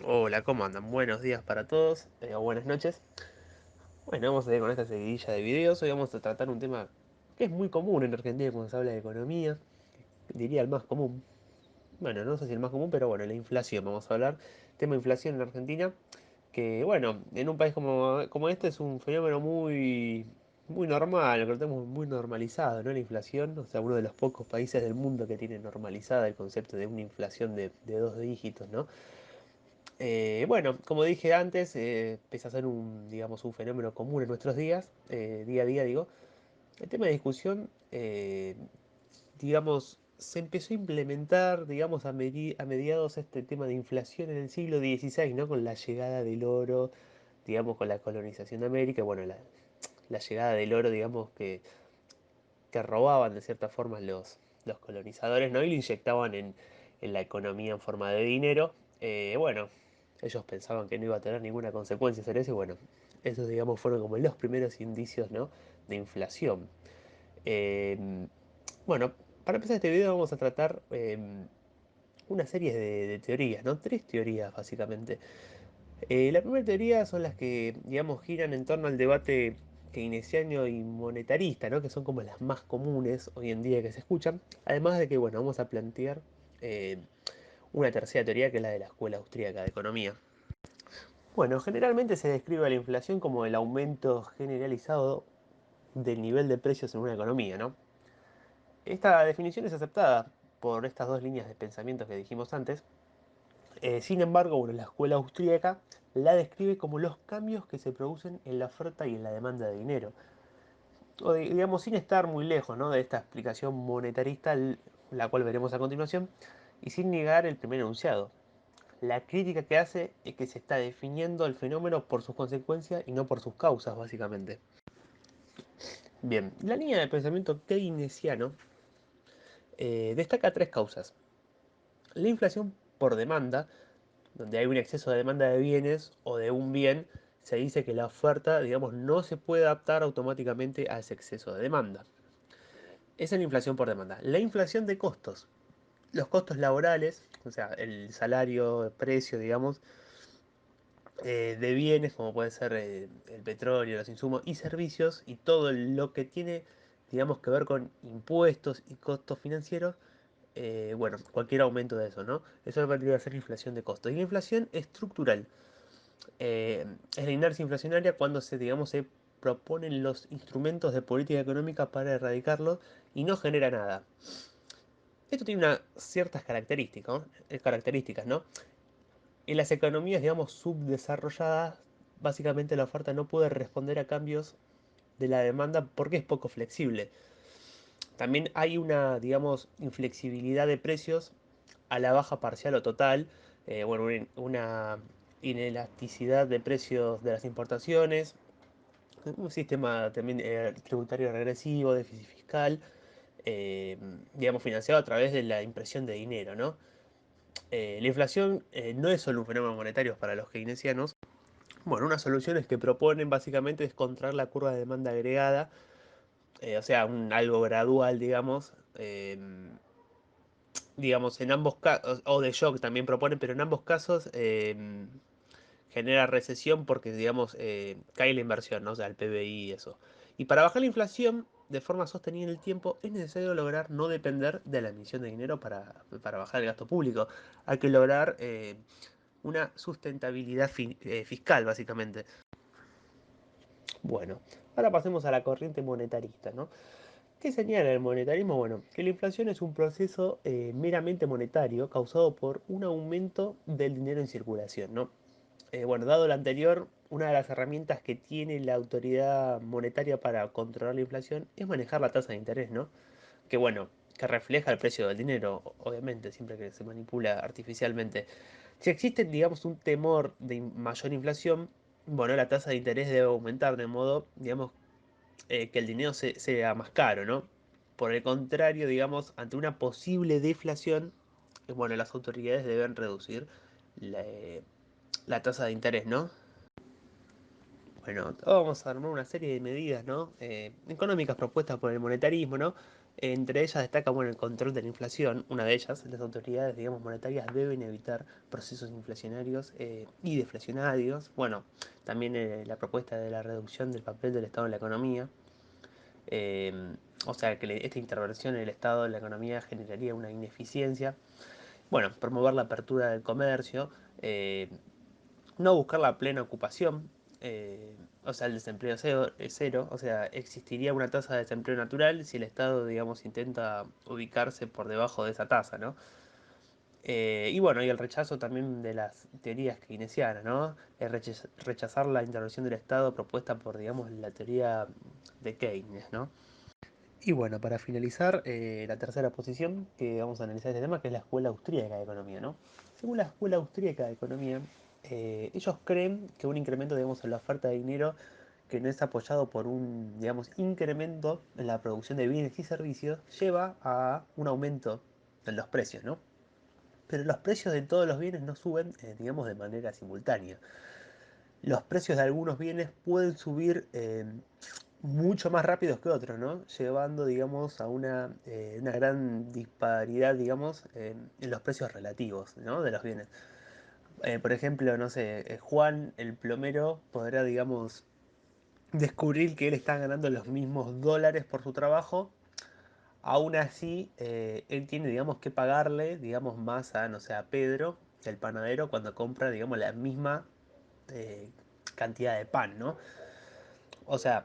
Hola, ¿cómo andan? Buenos días para todos, o buenas noches. Bueno, vamos a ir con esta seguidilla de videos. Hoy vamos a tratar un tema que es muy común en Argentina cuando se habla de economía. Diría el más común. Bueno, no sé si el más común, pero bueno, la inflación. Vamos a hablar. Tema inflación en Argentina. Que bueno, en un país como este es un fenómeno muy normal, lo que lo tenemos muy normalizado, ¿no? La inflación, o sea, uno de los pocos países del mundo que tiene normalizada el concepto de una inflación de dos dígitos, ¿no? Bueno, como dije antes, empieza a ser digamos, un fenómeno común en nuestros días, día a día digo. El tema de discusión, digamos, se empezó a implementar, digamos, a mediados este tema de inflación en el siglo XVI, ¿no? Con la llegada del oro, digamos, con la colonización de América, bueno, la llegada del oro, digamos, que robaban de cierta forma los colonizadores, ¿no? Y lo inyectaban en la economía en forma de dinero. Bueno, ellos pensaban que no iba a tener ninguna consecuencia hacer eso y bueno, esos digamos fueron como los primeros indicios, ¿no? De inflación. Eh, bueno, para empezar este video vamos a tratar una serie de teorías, ¿no? Tres teorías básicamente. La primera teoría son las que, digamos, giran en torno al debate keynesiano y monetarista, ¿no? Que son como las más comunes hoy en día que se escuchan. Además de que, bueno, vamos a plantear eh, una tercera teoría que es la de la Escuela Austríaca de Economía. Bueno, generalmente se describe a la inflación como el aumento generalizado del nivel de precios en una economía, ¿no? Esta definición es aceptada por estas dos líneas de pensamiento que dijimos antes. Sin embargo, bueno, la escuela austríaca la describe como los cambios que se producen en la oferta y en la demanda de dinero. O digamos, sin estar muy lejos, ¿no? De esta explicación monetarista, la cual veremos a continuación, y sin negar el primer enunciado. La crítica que hace es que se está definiendo el fenómeno por sus consecuencias y no por sus causas, básicamente. Bien, la línea de pensamiento keynesiano destaca tres causas. La inflación por demanda, donde hay un exceso de demanda de bienes o de un bien, se dice que la oferta, digamos, no se puede adaptar automáticamente a ese exceso de demanda. Esa es la inflación por demanda. La inflación de costos. Los costos laborales, o sea, el salario, el precio, digamos, de bienes, como puede ser el petróleo, los insumos y servicios, y todo lo que tiene, digamos, que ver con impuestos y costos financieros, bueno, cualquier aumento de eso, ¿no? Eso vendría a ser inflación de costos. Y la inflación estructural. Es la inercia inflacionaria cuando digamos, se proponen los instrumentos de política económica para erradicarlo y no genera nada. Esto tiene unas ciertas características, ¿no? En las economías, digamos, subdesarrolladas, básicamente la oferta no puede responder a cambios de la demanda porque es poco flexible. También hay una, digamos, inflexibilidad de precios a la baja parcial o total, bueno, una inelasticidad de precios de las importaciones, un sistema también tributario regresivo, déficit fiscal, eh, digamos, financiado a través de la impresión de dinero, ¿no? La inflación no es solo un fenómeno monetario para los keynesianos. Bueno, unas soluciones que proponen básicamente es contraer la curva de demanda agregada, o sea, algo gradual, digamos, en ambos casos, o de shock también proponen, pero en ambos casos genera recesión porque, digamos, cae la inversión, ¿no? O sea, el PBI y eso. Y para bajar la inflación de forma sostenida en el tiempo es necesario lograr no depender de la emisión de dinero para bajar el gasto público. Hay que lograr una sustentabilidad fiscal, básicamente. Bueno, ahora pasemos a la corriente monetarista, ¿no? ¿Qué señala el monetarismo? Bueno, que la inflación es un proceso meramente monetario causado por un aumento del dinero en circulación, ¿no? Bueno, dado lo anterior, una de las herramientas que tiene la autoridad monetaria para controlar la inflación es manejar la tasa de interés, ¿no? Que bueno, que refleja el precio del dinero, obviamente, siempre que se manipula artificialmente. Si existe, digamos, un temor de mayor inflación, bueno, la tasa de interés debe aumentar de modo, digamos, que el dinero sea más caro, ¿no? Por el contrario, digamos, ante una posible deflación, bueno, las autoridades deben reducir la tasa de interés, ¿no? Bueno, vamos a armar una serie de medidas, ¿no? Económicas propuestas por el monetarismo, ¿no? Entre ellas destaca bueno, el control de la inflación. Una de ellas, las autoridades digamos, monetarias deben evitar procesos inflacionarios y deflacionarios. Bueno, también la propuesta de la reducción del papel del Estado en la economía. Eh, o sea, que esta intervención en el Estado en la economía generaría una ineficiencia. Bueno, promover la apertura del comercio, no buscar la plena ocupación, o sea, el desempleo cero, o sea, existiría una tasa de desempleo natural si el Estado, digamos, intenta ubicarse por debajo de esa tasa, ¿no? Y bueno, y el rechazo también de las teorías keynesianas, ¿no? Rechazar la intervención del Estado propuesta por, digamos, la teoría de Keynes, ¿no? Y bueno, para finalizar, la tercera posición que vamos a analizar este tema, que es la Escuela Austríaca de Economía, ¿no? Según la Escuela Austríaca de Economía, ellos creen que un incremento, digamos, en la oferta de dinero que no es apoyado por un, digamos, incremento en la producción de bienes y servicios, lleva a un aumento en los precios, ¿no? Pero los precios de todos los bienes no suben, digamos, de manera simultánea. Los precios de algunos bienes pueden subir mucho más rápidos que otros, ¿no? Llevando, digamos, a una gran disparidad, digamos, en los precios relativos, ¿no? De los bienes. Por ejemplo, no sé, Juan, el plomero, podrá, digamos, descubrir que él está ganando los mismos dólares por su trabajo. Aún así, él tiene, digamos, que pagarle, digamos, más a, no sé, a Pedro, el panadero, cuando compra, digamos, la misma eh, cantidad de pan, ¿no? O sea,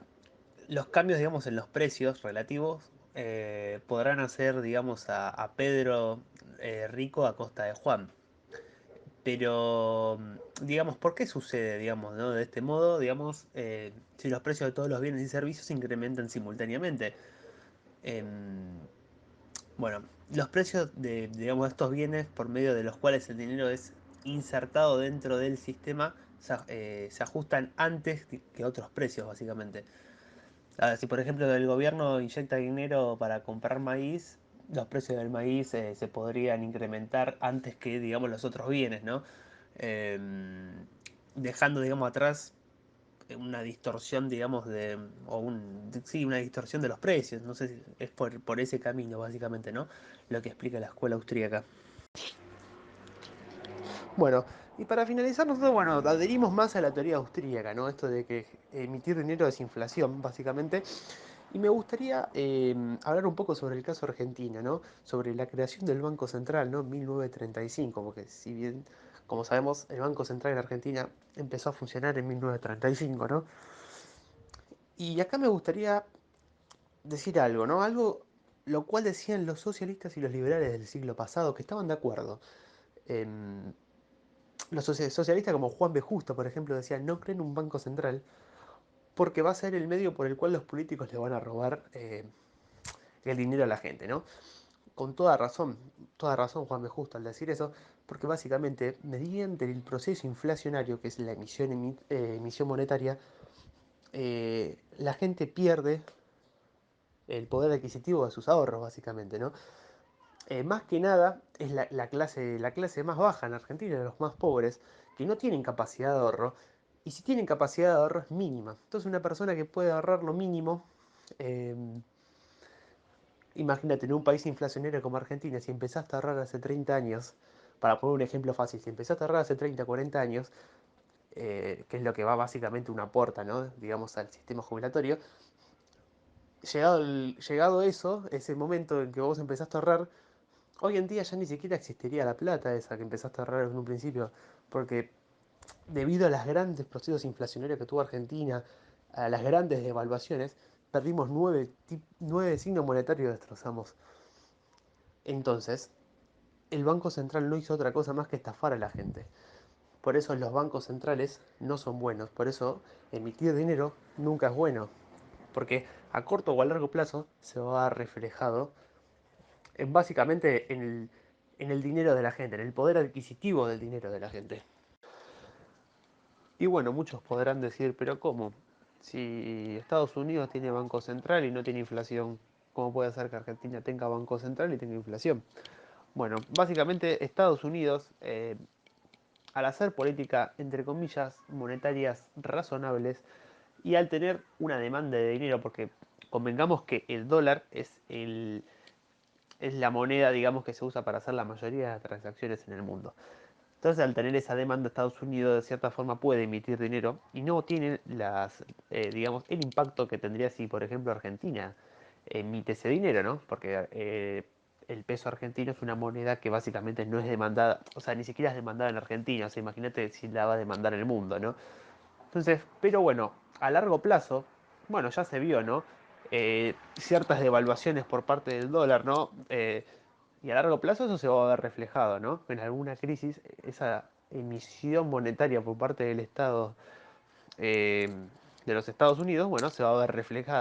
los cambios, digamos, en los precios relativos podrán hacer, digamos, a Pedro rico a costa de Juan. Pero, digamos, ¿por qué sucede, digamos, ¿no? De este modo, digamos, si los precios de todos los bienes y servicios se incrementan simultáneamente? Em, bueno, los precios de, digamos, estos bienes por medio de los cuales el dinero es insertado dentro del sistema se ajustan antes que otros precios, básicamente. Si por ejemplo el gobierno inyecta dinero para comprar maíz, los precios del maíz se podrían incrementar antes que, digamos, los otros bienes, ¿no? Em, Dejando, digamos, atrás una distorsión, digamos, sí, una distorsión de los precios. No sé si es por ese camino, básicamente, ¿no? Lo que explica la escuela austríaca. Bueno, y para finalizar, nosotros, bueno, adherimos más a la teoría austríaca, ¿no? Esto de que emitir dinero es inflación, básicamente. Y me gustaría hablar un poco sobre el caso Argentina, ¿no? Sobre la creación del Banco Central, ¿no? En 1935, porque si bien, como sabemos, el Banco Central en Argentina empezó a funcionar en 1935, ¿no? Y acá me gustaría decir algo, ¿no? Algo lo cual decían los socialistas y los liberales del siglo pasado, que estaban de acuerdo. Em, los socialistas como Juan B. Justo, por ejemplo, decían, no creen un banco central porque va a ser el medio por el cual los políticos le van a robar el dinero a la gente, ¿no? Con toda razón Juan B. Justo al decir eso, porque básicamente mediante el proceso inflacionario, que es la emisión monetaria, la gente pierde el poder adquisitivo de sus ahorros, básicamente, ¿no? Más que nada es la clase más baja en Argentina, los más pobres, que no tienen capacidad de ahorro, y si tienen capacidad de ahorro es mínima. Entonces una persona que puede ahorrar lo mínimo, eh, imagínate, en un país inflacionario como Argentina, si empezaste a ahorrar hace 30 años, para poner un ejemplo fácil, si empezaste a ahorrar hace 30, 40 años, que es lo que va básicamente una aporta, ¿no? Digamos, al sistema jubilatorio, llegado eso, ese momento en que vos empezaste a ahorrar, hoy en día ya ni siquiera existiría la plata esa que empezaste a ahorrar en un principio, porque debido a los grandes procesos inflacionarios que tuvo Argentina, a las grandes devaluaciones, perdimos nueve signos monetarios destrozamos. Entonces, el Banco Central no hizo otra cosa más que estafar a la gente. Por eso los bancos centrales no son buenos, por eso emitir dinero nunca es bueno, porque a corto o a largo plazo se va a ver reflejado básicamente en el dinero de la gente, en el poder adquisitivo del dinero de la gente. Y bueno, muchos podrán decir, pero ¿cómo? Si Estados Unidos tiene Banco Central y no tiene inflación, ¿cómo puede ser que Argentina tenga Banco Central y tenga inflación? Bueno, básicamente Estados Unidos, al hacer política, entre comillas, monetarias razonables y al tener una demanda de dinero, porque convengamos que el dólar es la moneda, digamos, que se usa para hacer la mayoría de las transacciones en el mundo. Entonces, al tener esa demanda, Estados Unidos de cierta forma puede emitir dinero y no tiene digamos, el impacto que tendría si, por ejemplo, Argentina emite ese dinero, ¿no? Porque el peso argentino es una moneda que básicamente no es demandada, o sea, ni siquiera es demandada en Argentina, o sea, imagínate si la va a demandar en el mundo, ¿no? Entonces, pero bueno, a largo plazo, bueno, ya se vio, ¿no? Ciertas devaluaciones por parte del dólar, ¿no? Y a largo plazo eso se va a ver reflejado, ¿no? En alguna crisis, esa emisión monetaria por parte del Estado, de los Estados Unidos, bueno, se va a ver reflejada.